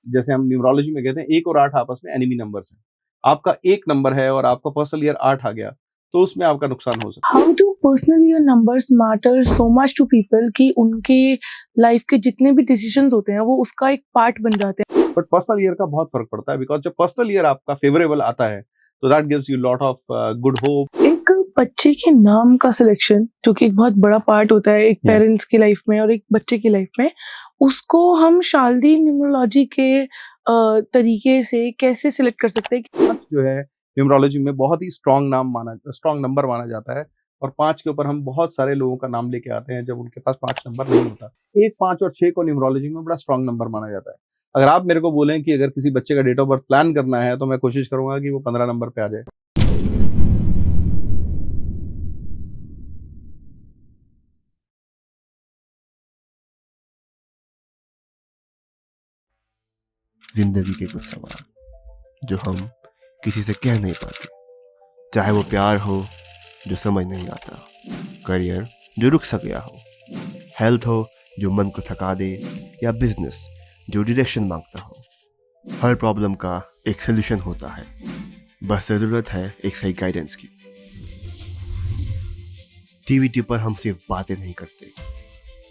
जैसे हम न्यूमरोलॉजी में कहते हैं 1 और 8 आपस में एनिमी नंबर्स हैं। आपका 1 नंबर है और आपका पर्सनल ईयर 8 आ गया, तो उसमें आपका नुकसान हो सकता है। How do personal year numbers matter so much to people कि उनके लाइफ के जितने भी डिसीजंस होते हैं वो उसका एक पार्ट बन जाते हैं? बट पर्सनल ईयर का बहुत फ़र्क पड़ता है बिकॉज़ जब पर्सनल ईयर आपका फ़ेवरेबल आता है, तो that gives you lot of good hope. एक बच्चे के नाम का सिलेक्शन जो कि एक बहुत बड़ा पार्ट होता है एक पेरेंट्स की लाइफ में और एक बच्चे की लाइफ में, उसको हम शाल्दी न्यूमरोलॉजी के तरीके से कैसे सिलेक्ट कर सकते हैं? 5 जो है न्यूमरोलॉजी में बहुत ही स्ट्रॉन्ग नंबर माना जाता है और 5 के ऊपर हम बहुत सारे लोगों का नाम लेके आते हैं जब उनके पास 5 नंबर नहीं होता। 1, 5 और 6 को न्यूमरोलॉजी में बड़ा स्ट्रॉन्ग नंबर माना जाता है। अगर आप मेरे को बोलें कि अगर किसी बच्चे का डेट ऑफ बर्थ प्लान करना है, तो मैं कोशिश करूँगा कि वो 15 नंबर पे आ जाए। जिंदगी के कुछ सवाल जो हम किसी से कह नहीं पाते, चाहे वो प्यार हो जो समझ नहीं आता, करियर जो रुक सा गया हो, हेल्थ हो जो मन को थका दे, या बिजनेस जो डायरेक्शन मांगता हो। हर प्रॉब्लम का एक सोल्यूशन होता है, बस ज़रूरत है एक सही गाइडेंस की। टीवीटी पर हम सिर्फ बातें नहीं करते,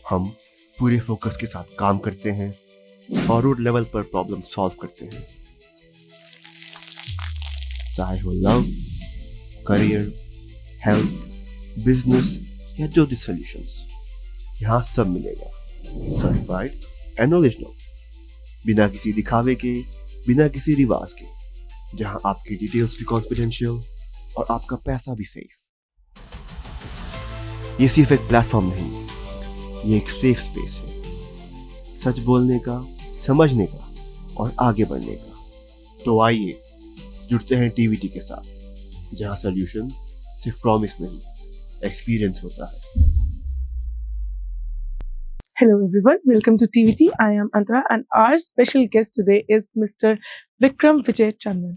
हम पूरे फोकस के साथ काम करते हैं और रूट लेवल पर प्रॉब्लम सॉल्व करते हैं। चाहे हो लव, करियर, हेल्थ, बिजनेस या जो भी सॉल्यूशंस, यहाँ सब मिलेगा। सर्टिफाइड एंड ओरिजिनल, बिना किसी दिखावे के, बिना किसी रिवाज के, जहाँ आपकी डिटेल्स भी कॉन्फिडेंशियल और आपका पैसा भी सेफ। ये सिर्फ एक प्लेटफॉर्म नहीं, ये एक सेफ स्पेस है, सच बोलने का, समझने का और आगे बढ़ने का। तो आइए जुड़ते हैं टीवीटी के साथ, जहां सॉल्यूशन सिर्फ प्रॉमिस नहीं, एक्सपीरियंस होता है। Hello everyone, welcome to TVT. I am Antara and our special guest today is Mr. Vikram Vijay Chandan.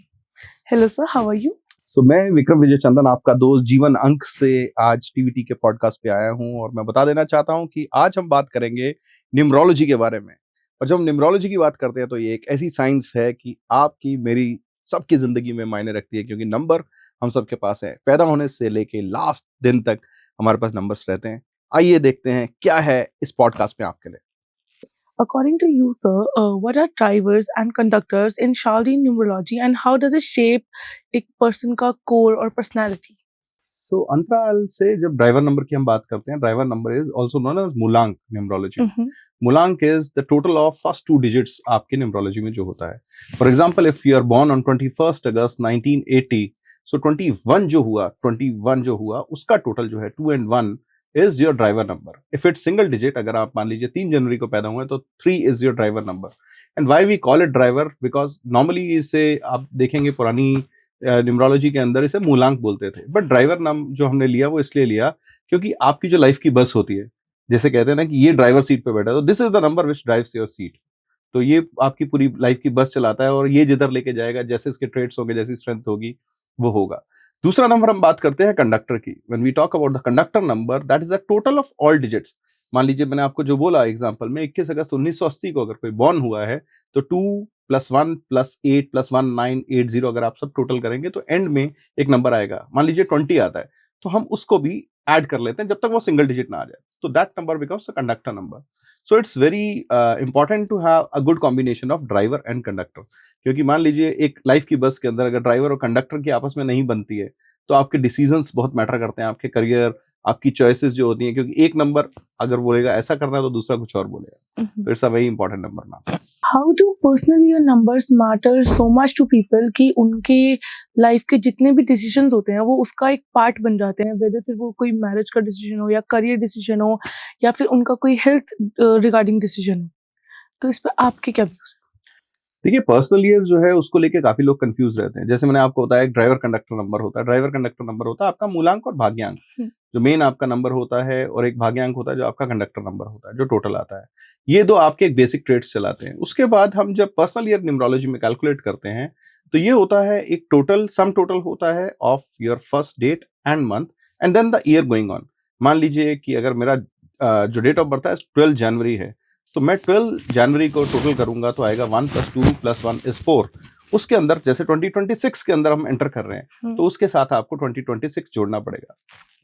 Hello sir, how are you? तो मैं विक्रम विजय चंदन, आपका दोस्त जीवन अंक से आज टीवीटी के पॉडकास्ट पे आया हूँ और मैं बता देना चाहता हूँ कि आज हम बात करेंगे न्यूमरोलॉजी के बारे में। और जब हम न्यूमरोलॉजी की बात करते हैं तो ये एक ऐसी साइंस है कि आपकी, मेरी, सबकी ज़िंदगी में मायने रखती है, क्योंकि नंबर हम सबके पास है। पैदा होने से लेके लास्ट दिन तक हमारे पास नंबर्स रहते हैं। आइए देखते हैं क्या है इस पॉडकास्ट में आपके लिए। According to you sir, what are drivers and conductors in Shaldi numerology and how does it shape एक person का core और personality? तो अंतराल से जब ड्राइवर नंबर की हम बात करते हैं, driver number is also known as मूलांक न्यूमरोलॉजी। मूलांक is the total of first 2 digits आपके न्यूमरोलॉजी में जो होता है। For example, if you are born on 21 August 1980, so 21 जो हुआ उसका टोटल जो है 2 and 1 is your driver number. If it's single digit, अगर आप मान लीजिए 3 जनवरी को पैदा हुए तो 3 is your driver number. And why we call it driver, because normally इसे आप देखेंगे पुरानी न्यूमरोलॉजी के अंदर इसे मूलांक बोलते थे, बट ड्राइवर नाम जो हमने लिया वो इसलिए लिया क्योंकि आपकी जो लाइफ की बस होती है, जैसे कहते हैं ना कि ये ड्राइवर सीट पे बैठा है, तो this is the number which drives your seat. तो ये आपकी पूरी लाइफ की बस चलाता है और ये जिधर लेके जाएगा, जैसे इसके ट्रेड्स होंगे, जैसी स्ट्रेंथ होगी, वो होगा। दूसरा नंबर हम बात करते हैं कंडक्टर की। When we talk about the conductor number, that is the total of all digits. मान लीजिए मैंने आपको जो बोला एग्जांपल में, 21 अगस्त 1980 को अगर कोई बॉर्न हुआ है तो 2 + 1 + 8 + 1 980, अगर आप सब टोटल करेंगे तो एंड में एक नंबर आएगा। मान लीजिए 20 आता है, तो हम उसको भी ऐड कर लेते हैं जब तक वो सिंगल डिजिट ना आ जाए, तो that number becomes a conductor number. So it's very important to have a good combination of driver and conductor, क्योंकि मान लीजिए एक लाइफ की बस के अंदर अगर ड्राइवर और कंडक्टर की आपस में नहीं बनती है, तो आपके डिसीजंस बहुत मैटर करते हैं, आपके करियर, आपकी चॉइसेस जो होती हैं, क्योंकि एक नंबर अगर बोलेगा ऐसा करना है तो दूसरा कुछ और बोलेगा। तो it's a very important number now. How do personal year numbers matter so much to people कि उनके लाइफ के जितने भी डिसीजंस होते हैं वो उसका एक पार्ट बन जाते हैं, वेदर फिर वो कोई मैरिज का डिसीजन हो या करियर डिसीजन हो या फिर उनका कोई हेल्थ रिगार्डिंग डिसीजन हो। तो इस पे आपके क्या व्यूज हैं? देखिए, पर्सनल ईयर जो है उसको लेके काफी लोग कंफ्यूज रहते हैं। जैसे मैंने आपको बताया, एक ड्राइवर कंडक्टर नंबर होता है। ड्राइवर कंडक्टर नंबर होता है आपका मूलांक और भाग्यांक, जो मेन आपका नंबर होता है, और एक भाग्यांक होता है जो आपका कंडक्टर नंबर होता है, जो टोटल आता है। ये दो आपके एक बेसिक ट्रेड्स चलाते हैं। उसके बाद हम जब पर्सनल ईयर न्यूमरोलॉजी में कैलकुलेट करते हैं तो ये होता है एक टोटल, सम टोटल होता है of your first date and month and then the year going on. मान लीजिए कि अगर मेरा जो डेट ऑफ बर्थ है 12 जनवरी है, तो मैं 12 जनवरी को टोटल करूंगा तो आएगा 1 + 2 + 1 = 4। उसके अंदर जैसे 2026 के अंदर हम एंटर कर रहे हैं तो उसके साथ आपको 2026 जोड़ना पड़ेगा।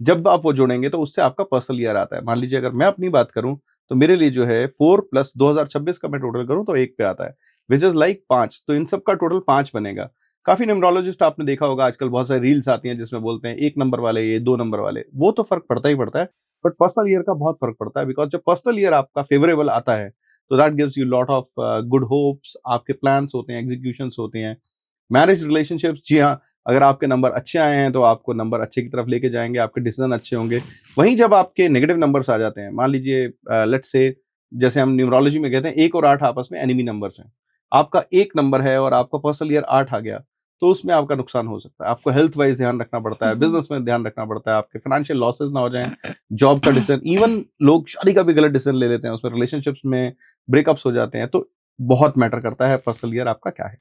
जब आप वो जोड़ेंगे तो उससे आपका पर्सनल ईयर आता है। मान लीजिए अगर मैं अपनी बात करूं तो मेरे लिए जो है 4 + 2026 का मैं टोटल करूं तो 1 पे आता है, विच इज लाइक 5। तो इन सब का टोटल 5 बनेगा। काफी न्यूमरोलॉजिस्ट आपने देखा होगा आजकल बहुत सारी रील्स आती हैं जिसमें बोलते हैं 1 नंबर वाले ये 2 नंबर वाले, वो तो फर्क पड़ता ही पड़ता है, बट पर्सनल ईयर का बहुत फर्क पड़ता है। बिकॉज जब पर्सनल ईयर आपका फेवरेबल आता है तो that gives you lot of good hopes, आपके प्लान्स होते हैं, एग्जीक्यूशंस होते हैं। मैरिज रिलेशनशिप्स, जी हाँ, अगर आपके नंबर अच्छे आए हैं तो आपको नंबर अच्छे की तरफ लेके जाएंगे, आपके डिसीजन अच्छे होंगे। वहीं जब आपके नेगेटिव नंबर्स आ जाते हैं, मान लीजिए लेट्स से जैसे हम न्यूमरोलॉजी में कहते हैं 1 और 8 आपस में एनिमी नंबर्स हैं, आपका 1 नंबर है और आपका पर्सनल ईयर 8 आ गया, तो उसमें आपका नुकसान हो सकता है। आपको हेल्थ वाइज ध्यान रखना पड़ता है, बिजनेस में ध्यान रखना पड़ता है, आपके फाइनेंशियल लॉसेस ना हो जाएं, जॉब का डिसीजन, इवन लोग शादी का भी गलत डिसीजन ले लेते हैं, उसमें रिलेशनशिप्स में ब्रेकअप्स हो जाते हैं। तो बहुत मैटर करता है पर्सनल ईयर आपका क्या है।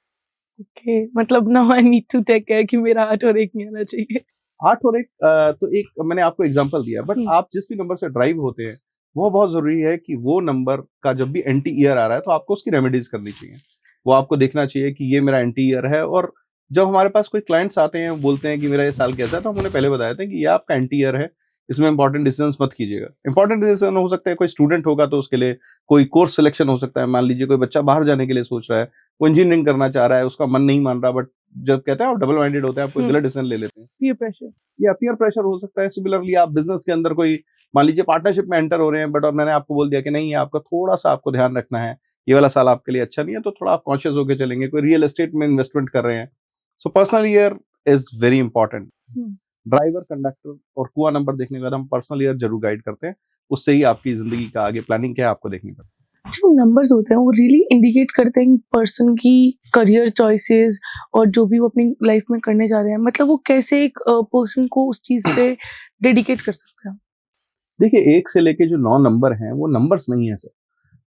ओके, मतलब now I need to take care कि मेरा 8 और 1 नहीं आना चाहिए। 8 और 1 तो एक मैंने आपको एग्जांपल दिया, बट आप जिस भी नंबर से ड्राइव होते हैं वो बहुत जरूरी है कि वो नंबर का जब भी एंटी ईयर आ रहा है तो आपको उसकी रेमेडीज करनी चाहिए। वो आपको देखना चाहिए कि ये मेरा एंटी ईयर है। और जब हमारे पास कोई क्लाइंट्स आते हैं बोलते हैं कि मेरा ये साल कैसा है, तो हम उन्हें पहले बताए थे कि ये आपका एंटी ईयर है, इसमें इंपॉर्टेंट डिसीजंस मत कीजिएगा। इंपॉर्टेंट डिसीजन हो सकते हैं, कोई स्टूडेंट होगा तो उसके लिए कोई कोर्स सिलेक्शन हो सकता है। मान लीजिए कोई बच्चा बाहर जाने के लिए सोच रहा है, वो इंजीनियरिंग करना चाह रहा है, उसका मन नहीं मान रहा, बट जब कहते हैं आप डबल माइंडेड होते हैं, आप कोई गलत डिसीजन ले लेते हैं, पीयर प्रेशर। या पीयर प्रेशर हो सकता है। सिमिलरली आप बिजनेस के अंदर कोई मान लीजिए पार्टनरशिप में एंटर हो रहे हैं, बट और मैंने आपको बोल दिया कि नहीं, ये आपका थोड़ा सा आपको ध्यान रखना है, ये वाला साल आपके लिए अच्छा नहीं है, तो थोड़ा आप कॉन्शियस होकर चलेंगे। कोई रियल एस्टेट में इन्वेस्टमेंट कर रहे हैं, so personal year is very important. Driver, conductor और कुआ नंबर देखने के बाद हम पर्सनल ईयर जरूर गाइड करते हैं, उससे ही आपकी जिंदगी का आगे प्लानिंग क्या है आपको देखनी पड़ती है। जो नंबर्स होते हैं वो रियली इंडिकेट करते हैं पर्सन की करियर चॉइसेस और जो भी वो अपनी लाइफ में करने जा रहे हैं, मतलब वो कैसे एक पर्सन को उस चीज पे डेडिकेट कर सकते हैं। देखिए, 1 से लेके जो 9 नंबर हैं वो नंबर्स नहीं है सर,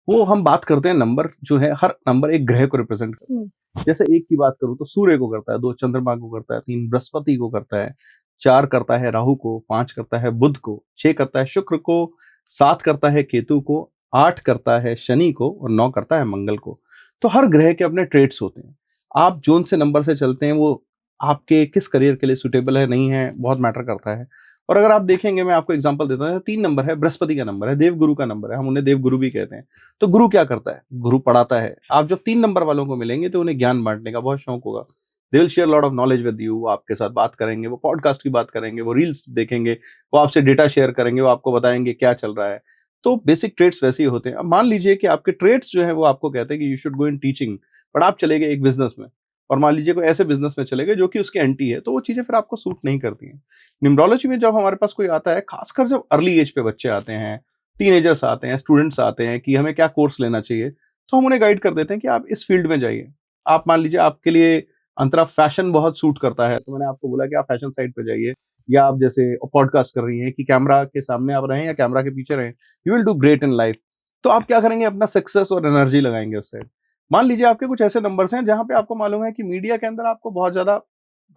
वो हम बात करते हैं नंबर जो है, हर नंबर एक ग्रह को रिप्रेजेंट करता है। जैसे 1 की बात करूं तो सूर्य को करता है, 2 चंद्रमा को करता है, 3 बृहस्पति को करता है, 4 करता है राहु को, 5 करता है बुध को, 6 करता है शुक्र को, 7 करता है केतु को, 8 करता है शनि को और 9 करता है मंगल को। तो हर ग्रह के अपने ट्रेड्स होते हैं। आप जोन से नंबर से चलते हैं, वो आपके किस करियर के लिए सुटेबल है नहीं है, बहुत मैटर करता है। और अगर आप देखेंगे, मैं आपको एग्जांपल देता हूँ, 3 नंबर है, बृहस्पति का नंबर है, देवगुरु का नंबर है, हम उन्हें देवगुरु भी कहते हैं। तो गुरु क्या करता है? गुरु पढ़ाता है। आप जब 3 नंबर वालों को मिलेंगे तो उन्हें ज्ञान बांटने का बहुत शौक होगा। They will share lot of knowledge with you, आपके साथ बात करेंगे, वो पॉडकास्ट की बात करेंगे, वो रील्स देखेंगे, वो आपसे डेटा शेयर करेंगे, वो आपको बताएंगे क्या चल रहा है। तो बेसिक ट्रेड्स वैसे ही होते हैं। अब मान लीजिए कि आपके ट्रेड्स जो है वो आपको कहते हैं कि you should go in teaching, but आप चले गए एक बिजनेस में, और मान लीजिए कोई ऐसे बिजनेस में चले गए जो कि उसके एंटी है, तो वो चीजें फिर आपको सूट नहीं करती हैं। न्यूमरोलॉजी में जब हमारे पास कोई आता है, खासकर जब अर्ली एज पे बच्चे आते हैं, टीनेजर्स आते हैं, स्टूडेंट्स आते हैं कि हमें क्या कोर्स लेना चाहिए, तो हम उन्हें गाइड कर देते हैं कि आप इस फील्ड में जाइए। आप मान लीजिए आपके लिए अंतरा फैशन बहुत सूट करता है, तो मैंने आपको बोला कि आप फैशन साइड पे जाइए। या आप जैसे पॉडकास्ट कर रही हैं कि कैमरा के सामने आप रहें या कैमरा के पीछे रहें, you will do great in life. तो आप क्या करेंगे? अपना सक्सेस और एनर्जी लगाएंगे उस साइड। मान लीजिए आपके कुछ ऐसे नंबर्स हैं जहां पे आपको मालूम है कि मीडिया के अंदर आपको बहुत ज्यादा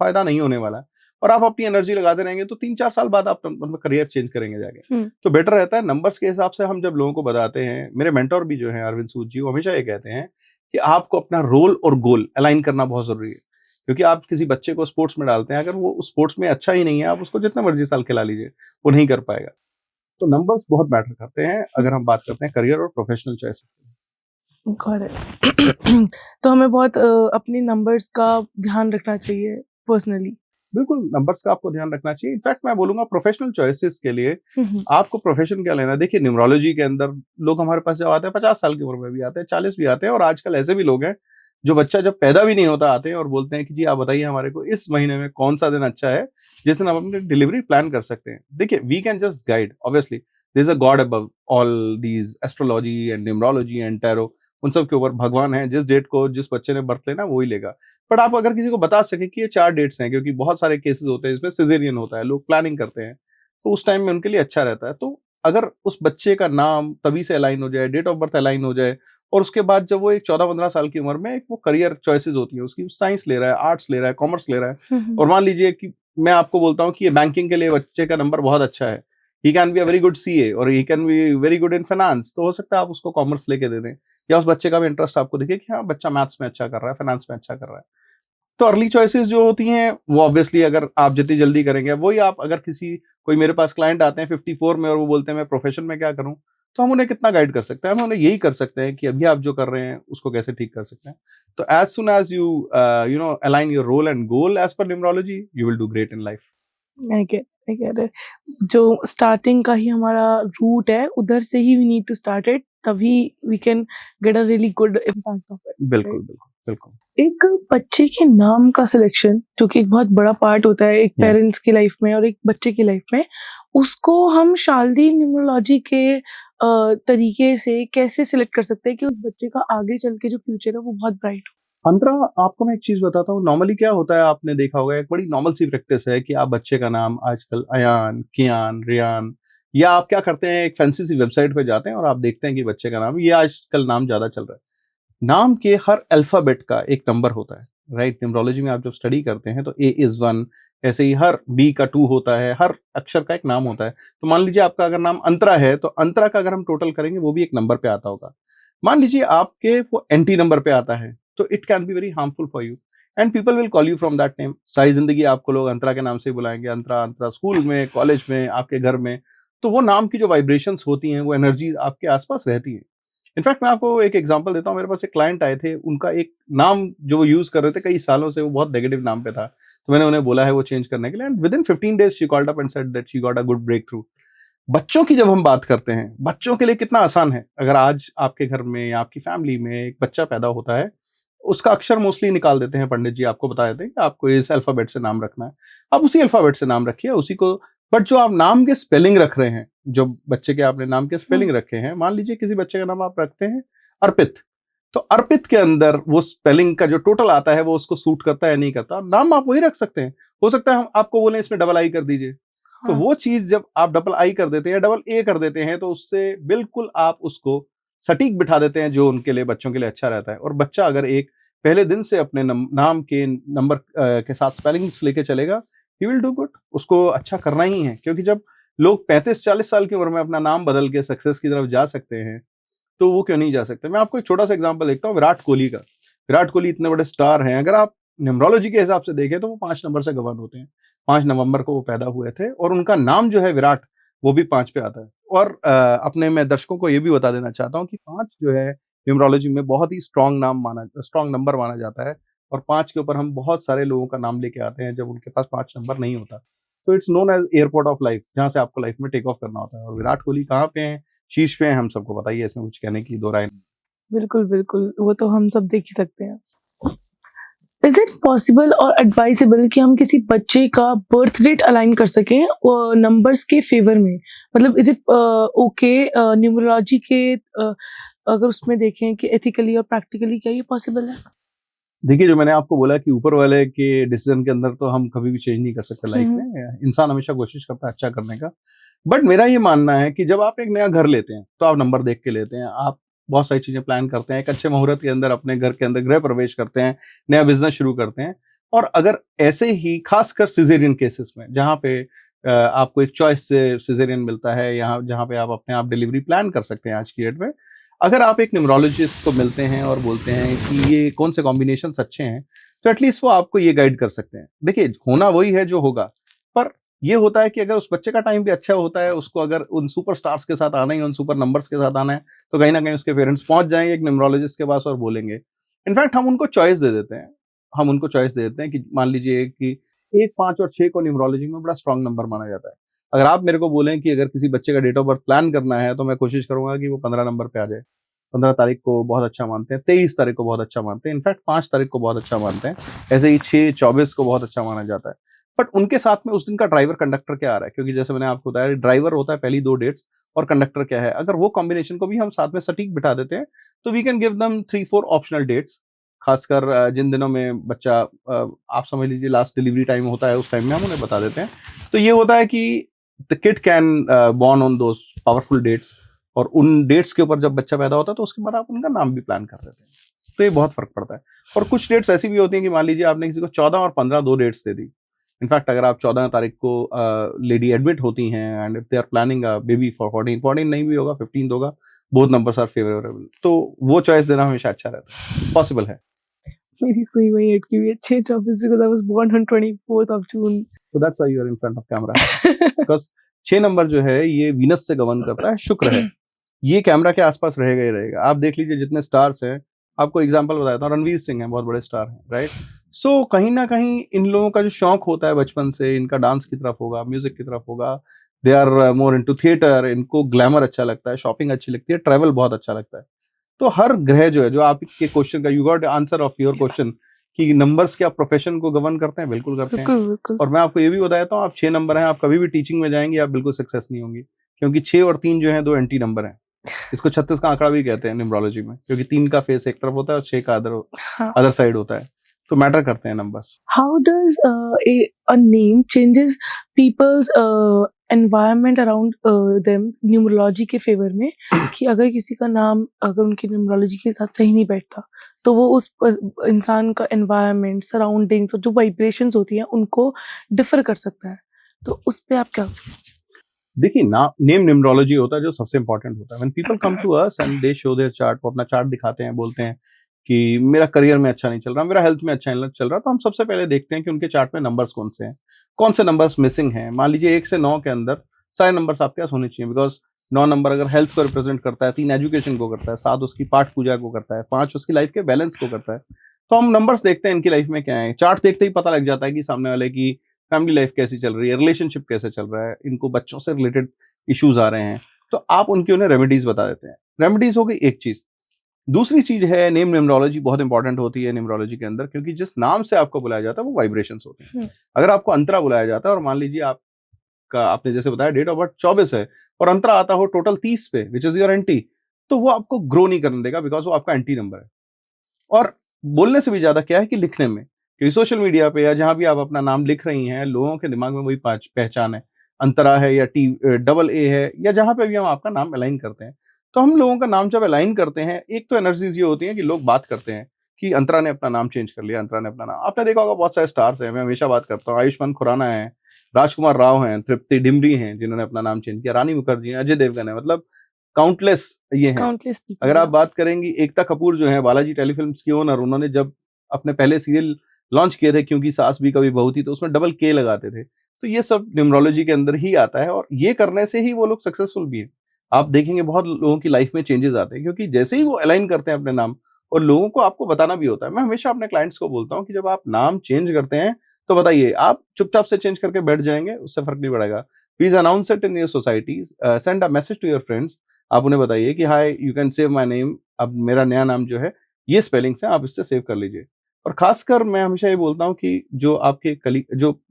फायदा नहीं होने वाला है, और आप अपनी एनर्जी लगाते रहेंगे, तो 3-4 साल बाद आप मतलब करियर चेंज करेंगे जाके। तो बेटर रहता है नंबर्स के हिसाब से हम जब लोगों को बताते हैं। मेरे मेंटोर भी जो है अरविंद सूद जी, वो हमेशा ये कहते हैं कि आपको अपना रोल और गोल अलाइन करना बहुत जरूरी है। क्योंकि आप किसी बच्चे को स्पोर्ट्स में डालते हैं, अगर वो उस स्पोर्ट्स में अच्छा ही नहीं है, आप उसको जितना मर्जी साल खिला लीजिए, वो नहीं कर पाएगा। तो नंबर्स बहुत मैटर करते हैं अगर हम बात करते हैं करियर और प्रोफेशनल चॉइस। तो हमें बहुत अपने नंबर्स का ध्यान रखना चाहिए पर्सनली। बिल्कुल, नंबर्स का आपको ध्यान रखना चाहिए। इनफैक्ट मैं बोलूंगा प्रोफेशनल चॉइसेस के लिए आपको प्रोफेशन क्या लेना है। देखिए, न्यूमरोलॉजी के अंदर लोग हमारे पास जब आते हैं 50 साल की उम्र में भी आते हैं, 40 भी आते हैं, और आजकल ऐसे भी लोग हैं जो बच्चा जब पैदा भी नहीं होता आते हैं और बोलते हैं कि जी आप बताइए हमारे को इस महीने में कौन सा दिन अच्छा है जिस दिन हम अपनी डिलीवरी प्लान कर सकते हैं। देखिए, we can just guide, obviously there is a God above all these astrology and numerology and tarot, उन सब के ऊपर भगवान है। जिस डेट को जिस बच्चे ने बर्थ लेना वो ही लेगा। बट आप अगर किसी को बता सके कि ये 4 डेट्स हैं, क्योंकि बहुत सारे केसेस होते हैं इसमें सिजेरियन होता है, लोग प्लानिंग करते हैं, तो उस टाइम में उनके लिए अच्छा रहता है। तो अगर उस बच्चे का नाम तभी से अलाइन हो जाए, डेट ऑफ बर्थ अलाइन हो जाए, और उसके बाद जब वो एक 14-15 साल की उम्र में एक वो करियर चॉइसेस होती है उसकी, साइंस ले रहा है, आर्ट्स ले रहा है, कॉमर्स ले रहा है, और मान लीजिए कि मैं आपको बोलता हूँ कि ये बैंकिंग के लिए बच्चे का नंबर बहुत अच्छा है, he can be a very good CA और he can be very good in finance, तो हो सकता है आप उसको कॉमर्स लेके दे दें, या उस बच्चे का भी इंटरेस्ट आपको दिखे कि हाँ बच्चा मैथ्स में अच्छा कर रहा है, फाइनेंस में अच्छा कर रहा है। तो अर्ली चॉइसेस जो होती हैं वो ऑब्वियसली अगर आप जितनी जल्दी करेंगे, वही आप अगर कोई मेरे पास क्लाइंट आते हैं 54 में और वो बोलते हैं मैं प्रोफेशन में क्या करूं, तो हम उन्हें कितना गाइड कर सकते हैं? हम उन्हें यही कर सकते हैं कि अभी आप जो कर रहे हैं उसको कैसे ठीक कर सकते हैं। तो as soon as you you know align your role and goal as per numerology, you will do great in life. I get it. जो स्टार्टिंग का ही हमारा रूट है, उधर से ही we need to start it, तभी we can get a really good impact of it. बिल्कुल बिल्कुल बिल्कुल। एक बच्चे के नाम का सिलेक्शन, जो कि एक बहुत बड़ा पार्ट होता है एक पेरेंट्स की लाइफ में और एक बच्चे की लाइफ में, उसको हम शाल्दी न्यूमरोलॉजी के तरीके से कैसे सिलेक्ट कर सकते हैं कि उस बच्चे का आगे चल के जो फ्यूचर है वो बहुत ब्राइट हो? अंतरा, आपको मैं एक चीज बताता हूँ, नॉर्मली क्या होता है आपने देखा होगा, एक बड़ी नॉर्मल सी प्रैक्टिस है कि आप बच्चे का नाम आजकल अयान, कियान, रियान, या आप क्या करते हैं एक फैंसी सी वेबसाइट पे जाते हैं और आप देखते हैं कि बच्चे का नाम, ये आजकल नाम ज्यादा चल रहा है, नाम के हर अल्फाबेट का एक नंबर होता है, राइट? न्यूमरोलॉजी में आप जब स्टडी करते हैं तो ए इज 1, ऐसे ही हर बी का 2 होता है, हर अक्षर का एक नाम होता है। तो मान लीजिए आपका अगर नाम अंतरा है तो अंतरा का अगर हम टोटल करेंगे वो भी एक नंबर पे आता होगा। मान लीजिए आपके वो एंटी नंबर पे आता है तो it can be very harmful for you and people will call you from that name. सारी जिंदगी आपको लोग अंतरा के नाम से ही बुलाएंगे, अंतरा अंतरा, स्कूल में, कॉलेज में, आपके घर में। तो वो नाम की जो वाइब्रेशंस होती हैं, वो एनर्जी आपके आसपास रहती है। इनफैक्ट मैं आपको एक एग्जांपल देता हूँ, मेरे पास एक क्लाइंट आए थे, उनका एक नाम जो वो यूज कर रहे थे कई सालों से, वो बहुत नेगेटिव नाम पे था, तो मैंने उन्हें बोला है वो चेंज करने के लिए, and within 15 days she called up and said that she got a good breakthrough. बच्चों की जब हम बात करते हैं, बच्चों के लिए कितना आसान है, अगर आज आपके घर में या आपकी फैमिली में एक बच्चा पैदा होता है, उसका अक्षर मोस्टली निकाल देते हैं पंडित जी, आपको बता देते हैं कि आपको इस अल्फाबेट से नाम रखना है, आप उसी अल्फाबेट से नाम रखिए उसी को। बट जो आप नाम के स्पेलिंग रख रहे हैं, जो बच्चे के आपने नाम के स्पेलिंग रखे हैं, मान लीजिए किसी बच्चे का नाम आप रखते हैं अर्पित, तो अर्पित के अंदर वो स्पेलिंग का जो टोटल आता है वो उसको सूट करता है या नहीं करता, नाम आप वही रख सकते हैं। हो सकता है हम आपको बोले इसमें डबल आई कर दीजिए, तो वो चीज जब आप डबल आई कर देते हैं, डबल ए कर देते हैं, तो उससे बिल्कुल आप उसको सटीक बिठा देते हैं जो उनके लिए, बच्चों के लिए अच्छा रहता है। और बच्चा अगर एक पहले दिन से अपने नाम के नंबर के साथ स्पेलिंग्स लेके चलेगा, ही विल डू गुड। उसको अच्छा करना ही है, क्योंकि जब लोग 35-40 साल की उम्र में अपना नाम बदल के सक्सेस की तरफ जा सकते हैं, तो वो क्यों नहीं जा सकते? मैं आपको एक छोटा सा एग्जांपल देखता हूँ विराट कोहली का। विराट कोहली इतने बड़े स्टार हैं, अगर आप न्यूमरोलॉजी के हिसाब से देखें तो वो 5 नंबर से गवर्न होते हैं। 5 नवंबर को वो पैदा हुए थे और उनका नाम जो है विराट, वो भी 5 पे आता है। और अपने मैं दर्शकों को ये भी बता देना चाहता हूँ कि 5 जो है न्यूमरोलॉजी में बहुत ही स्ट्रॉन्ग नंबर माना जाता है, और 5 के ऊपर हम बहुत सारे लोगों का नाम लेके आते हैं जब उनके पास 5 नंबर नहीं होता। तो it's known as airport of life, जहाँ से आपको लाइफ में टेक ऑफ करना होता है। और विराट कोहली कहाँ पे हैं? शीर्ष पे हैं, हम सबको पता ही है, इसमें कुछ कहने की दो राय नहीं। बिल्कुल, बिल्कुल, वो तो हम सब देख ही सकते हैं। इज इट पॉसिबल और एडवाइजेबल कि हम किसी बच्चे का बर्थ डेट अलाइन कर सकें नंबर्स के फेवर में? मतलब इज इट ओके न्यूमरोलॉजी के अगर उसमें देखें कि एथिकली और प्रैक्टिकली क्या ये पॉसिबल है? देखिए, जो मैंने आपको बोला कि ऊपर वाले के डिसीजन के अंदर तो हम कभी भी चेंज नहीं कर सकते लाइफ में, इंसान हमेशा कोशिश करता है अच्छा करने का। बट मेरा ये मानना है कि जब आप एक नया घर लेते हैं तो आप नंबर देख के लेते हैं, आप बहुत सारी चीजें प्लान करते हैं, एक अच्छे मुहूर्त के अंदर अपने घर के अंदर गृह प्रवेश करते हैं, नया बिजनेस शुरू करते हैं। और अगर ऐसे ही खासकर सिजेरियन केसेस में, जहाँ पे आपको एक चॉइस से सिजेरियन मिलता है, यहाँ जहाँ पे आप अपने आप डिलीवरी प्लान कर सकते हैं आज की डेट में, अगर आप एक न्यूमरोलॉजिस्ट को मिलते हैं और बोलते हैं कि ये कौन से कॉम्बिनेशन अच्छे हैं, तो एटलीस्ट वो आपको ये गाइड कर सकते हैं। देखिए, होना वही है जो होगा, पर ये होता है कि अगर उस बच्चे का टाइम भी अच्छा होता है, उसको अगर उन सुपर स्टार्स के साथ आना है, उन सुपर नंबर्स के साथ आना है, तो कहीं ना कहीं उसके पेरेंट्स पहुंच जाएंगे एक न्यूमरोलॉजिस्ट के पास और बोलेंगे। इनफैक्ट हम उनको चॉइस दे देते हैं, कि मान लीजिए कि 1, 5 और 6 को न्यूमरोलॉजी में बड़ा स्ट्रांग नंबर माना जाता है। अगर आप मेरे को बोलें कि अगर किसी बच्चे का डेट ऑफ बर्थ प्लान करना है, तो मैं कोशिश करूंगा कि वो 15 नंबर पे आ जाए। 15 तारीख को बहुत अच्छा मानते हैं, 23 तारीख को बहुत अच्छा मानते हैं, इनफैक्ट 5 तारीख को बहुत अच्छा मानते हैं, ऐसे ही 6, 24 को बहुत अच्छा माना जाता है। बट उनके साथ में उस दिन का ड्राइवर कंडक्टर क्या आ रहा है, क्योंकि जैसे मैंने आपको बताया ड्राइवर होता है पहली 2 डेट्स और कंडक्टर क्या है, अगर वो कॉम्बिनेशन को भी हम साथ में सटीक बिठा देते हैं, तो we can give them 3-4 optional dates. खासकर जिन दिनों में बच्चा आप समझ लीजिए लास्ट डिलीवरी टाइम होता है, उस टाइम में हम उन्हें बता देते हैं। तो ये होता है कि the kid can born on those powerful dates, और उन डेट्स के ऊपर जब बच्चा पैदा होता है तो उसके बाद आप उनका नाम भी प्लान कर देते हैं। तो ये बहुत फर्क पड़ता है। और कुछ डेट्स ऐसी भी होती हैं कि मान लीजिए आपने किसी को 14 और 15 2 डेट्स दे दी, इनफैक्ट अगर आप 14 तारीख को लेडी एडमिट होती हैं and if they are planning a baby for 14 नहीं भी होगा 15 होगा, बोथ नंबर्स आर फेवरेबल, तो वो चॉइस देना हमेशा अच्छा रहता है, पॉसिबल है। मेरी सुई वही अटकी हुई है 6/24 because I was born on 24th of June. So that's why you are in front of camera. Because 6 number जो है ये वीनस से गवर्न करता है, शुक्र है, ये कैमरा के आसपास रहेगा ही रहेगा। आप देख लीजिए जितने स्टार्स हैं, आपको एग्जांपल बताता हूँ, रणवीर सिंह हैं, बहुत बड़े स्टार हैं, राइट? सो कहीं ना कहीं इन लोगों का जो शौक होता है बचपन से, इनका डांस की तरफ होगा, म्यूजिक की तरफ होगा, they are more into theatre, इनको ग्लैमर अच्छा लगता है, शॉपिंग अच्छी लगती है, ट्रैवल बहुत अच्छा लगता है। तो हर ग्रह जो है, जो आपके क्वेश्चन का, you got answer of your question कि नंबर्स क्या प्रोफेशन को गवर्न करते हैं, बिल्कुल करते हैं। बिल्कुल। और मैं आपको ये भी बताता हूँ, आप 6 नंबर हैं, आप कभी भी टीचिंग में जाएंगे आप बिल्कुल सक्सेस नहीं होंगी, क्योंकि 6 और 3 जो है 2 एंटी नंबर हैं। इसको 36 का आंकड़ा भी कहते हैं न्यूमरोलॉजी में, क्योंकि 3 का फेस एक तरफ होता है और 6 का अदर साइड होता है, तो मैटर करते हैं numbers. How does a name changes people's environment around them numerology के फेवर में? कि अगर किसी का नाम अगर उनकी न्यूमरोलॉजी के साथ सही नहीं बैठता, तो वो उस इंसान का एनवायरनमेंट, सराउंडिंग्स और जो वाइब्रेशंस होती हैं उनको डिफर कर सकता है, तो उस पे आप क्या? देखिए नेम न्यूमरोलॉजी होता है जो सबसे इंपॉर्टेंट होता है। When people come to us and they show their chart, वो अपना चार्ट दिखाते हैं, बोलते हैं कि मेरा करियर में अच्छा नहीं चल रहा, मेरा हेल्थ में अच्छा नहीं चल रहा, तो हम सबसे पहले देखते हैं कि उनके चार्ट में नंबर्स कौन से हैं, कौन से नंबर्स मिसिंग हैं। मान लीजिए 1 से 9 के अंदर सारे नंबर्स आपके पास होने चाहिए, बिकॉज 9 नंबर अगर हेल्थ को रिप्रेजेंट करता है, 3 एजुकेशन को करता है, 7 उसकी पाठ पूजा को करता है, 5 उसकी लाइफ के बैलेंस को करता है। तो हम नंबर्स देखते हैं इनकी लाइफ में क्या है, चार्ट देखते ही पता लग जाता है कि सामने वाले की फैमिली लाइफ कैसी चल रही है, रिलेशनशिप कैसे चल रहा है, इनको बच्चों से रिलेटेड इश्यूज आ रहे हैं, तो आप उनकी उन्हें रेमेडीज बता देते हैं। रेमेडीज हो गई एक चीज। दूसरी चीज है नेम न्यूमरोलॉजी बहुत इंपॉर्टेंट होती है न्यूमरोलॉजी के अंदर, क्योंकि जिस नाम से आपको बुलाया जाता है वो वाइब्रेशंस होते हैं। अगर आपको अंतरा बुलाया जाता है और मान लीजिए आपका, आपने जैसे बताया डेट ऑफ बर्थ 24 है और अंतरा आता हो टोटल 30 पे, विच इज योर एंटी, तो वो आपको ग्रो नहीं करने देगा, बिकॉज वो आपका एंटी नंबर है। और बोलने से भी ज्यादा क्या है कि लिखने में, क्योंकि सोशल मीडिया पे या जहां भी आप अपना नाम लिख रही हैं, लोगों के दिमाग में वही पहचान है, अंतरा है या डबल ए है, या जहां पे भी हम आपका नाम अलाइन करते हैं। तो हम लोगों का नाम जब अलाइन करते हैं, एक तो एनर्जीज ये होती है कि लोग बात करते हैं कि अंतरा ने अपना नाम चेंज कर लिया, अंतरा ने अपना नाम, आपने देखा होगा बहुत सारे स्टार्स हैं, मैं हमेशा बात करता हूँ, आयुष्मान खुराना है, राजकुमार राव हैं, तृप्ति डिमरी हैं जिन्होंने अपना नाम चेंज किया, रानी मुखर्जी हैं, अजय देवगन है, मतलब काउंटलेस ये हैं। काउंटलेस अगर आप बात करेंगी एकता कपूर जो है बालाजी टेलीफिल्म्स की ओनर, उन्होंने जब अपने पहले सीरियल लॉन्च किए थे क्योंकि सास भी कभी बहू थी, तो उसमें डबल के लगाते थे। तो ये सब न्यूमरोलॉजी के अंदर ही आता है और ये करने से ही वो लोग सक्सेसफुल भी हैं। आप देखेंगे बहुत लोगों की लाइफ में चेंजेस आते हैं क्योंकि जैसे ही वो अलाइन करते हैं अपने नाम, और लोगों को आपको बताना भी होता है। मैं हमेशा अपने क्लाइंट्स को बोलता हूँ कि जब आप नाम चेंज करते हैं तो बताइए, आप चुपचाप से चेंज करके बैठ जाएंगे, उससे फर्क नहीं पड़ेगा। Please announce it in your society, send a message to your friends, आप उन्हें बताइए कि hi you can save my name, अब मेरा नया नाम जो है ये स्पेलिंग्स है, आप इससे सेव कर लीजिए। और खासकर मैं हमेशा ये बोलता हूँ कि जो आपके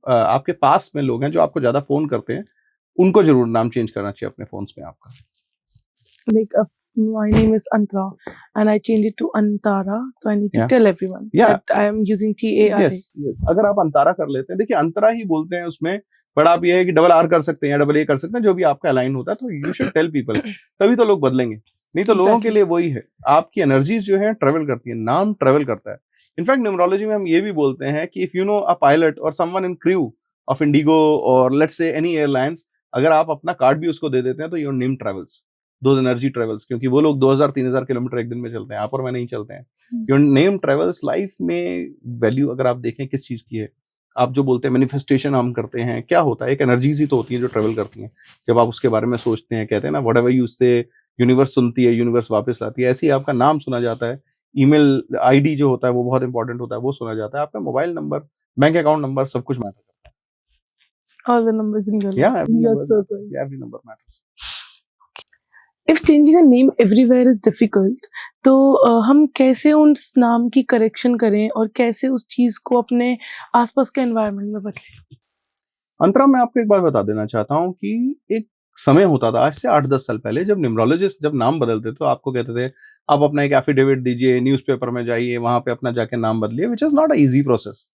आपके पास में लोग हैं जो आपको ज्यादा फोन करते हैं, उनको जरूर नाम चेंज करना चाहिए अपने फोन्स में आपका। Like my name is Antara and I changed it to Antara, so I need to Yeah. tell everyone that I am using TARA. Yes. अगर आप अंतारा कर लेते हैं, देखिए अंतरा ही बोलते हैं उसमें, बट आप ये है कि डबल आर कर सकते हैं या डबल ए कर सकते हैं, जो भी आपका अलाइन होता है, तो यू शुड टेल पीपल, तभी तो लोग बदलेंगे। नहीं तो लोगों के लिए वही है, आपकी एनर्जीज जो है ट्रेवल करती है, नाम ट्रेवल करता है। इनफैक्ट न्यूमरोलॉजी में हम ये भी बोलते हैं कि if you know a pilot और someone in crew of IndiGo और लेट्स से एनी एयरलाइंस, अगर आप अपना कार्ड भी उसको दे देते हैं तो योर नेम ट्रेवल्स, दो एनर्जी ट्रेवल्स, क्योंकि वो लोग 2000-3000 किलोमीटर एक दिन में चलते हैं, आप और मैं नहीं चलते हैं। Your name travels. लाइफ में वैल्यू अगर आप देखें किस चीज की है, आप जो बोलते हैं मैनिफेस्टेशन हम करते हैं, क्या होता है, एक एनर्जीज ही तो होती है जो ट्रेवल करती हैं। जब आप उसके बारे में सोचते हैं, कहते हैं ना व्हाटएवर यू से, यूनिवर्स सुनती है, यूनिवर्स वापस लाती है। ऐसे ही आपका नाम सुना जाता है, ईमेल आईडी जो होता है वो बहुत इंपॉर्टेंट होता है, वो सुना जाता है, आपका mobile number, bank account number, सब कुछ मैटर करता है। All the numbers in your life. Yeah, every Your number, circle. yeah, every number matters. If changing a name everywhere is difficult, तो हम कैसे उस नाम की करेक्शन करें और कैसे उस चीज को अपने आसपास के एनवायरनमेंट में बदलें? अंतरा, मैं आपको एक बात बता देना चाहता हूँ कि एक समय होता था आज से 8-10 साल पहले, जब न्यूमरोलॉजिस्ट जब नाम बदलते तो आपको कहते थे आप अपना एक एफिडेविट दीजिए, न्यूज़पेपर में जाइए, वहां पे अपना जाके नाम बदलिए, which is not a easy process.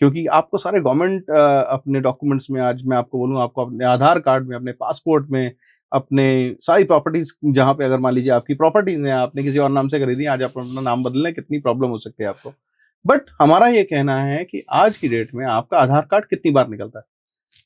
क्योंकि आपको सारे गवर्नमेंट अपने डॉक्यूमेंट्स में, आज मैं आपको बोलूँ, आपको अपने आधार कार्ड में, अपने पासपोर्ट में, अपने सारी प्रॉपर्टीज, जहाँ पे अगर मान लीजिए आपकी प्रॉपर्टीज हैं, आपने किसी और नाम से खरीदी, आज आप अपना नाम बदलना, कितनी प्रॉब्लम हो सकती है आपको। बट हमारा ये कहना है कि आज की डेट में आपका आधार कार्ड कितनी बार निकलता है?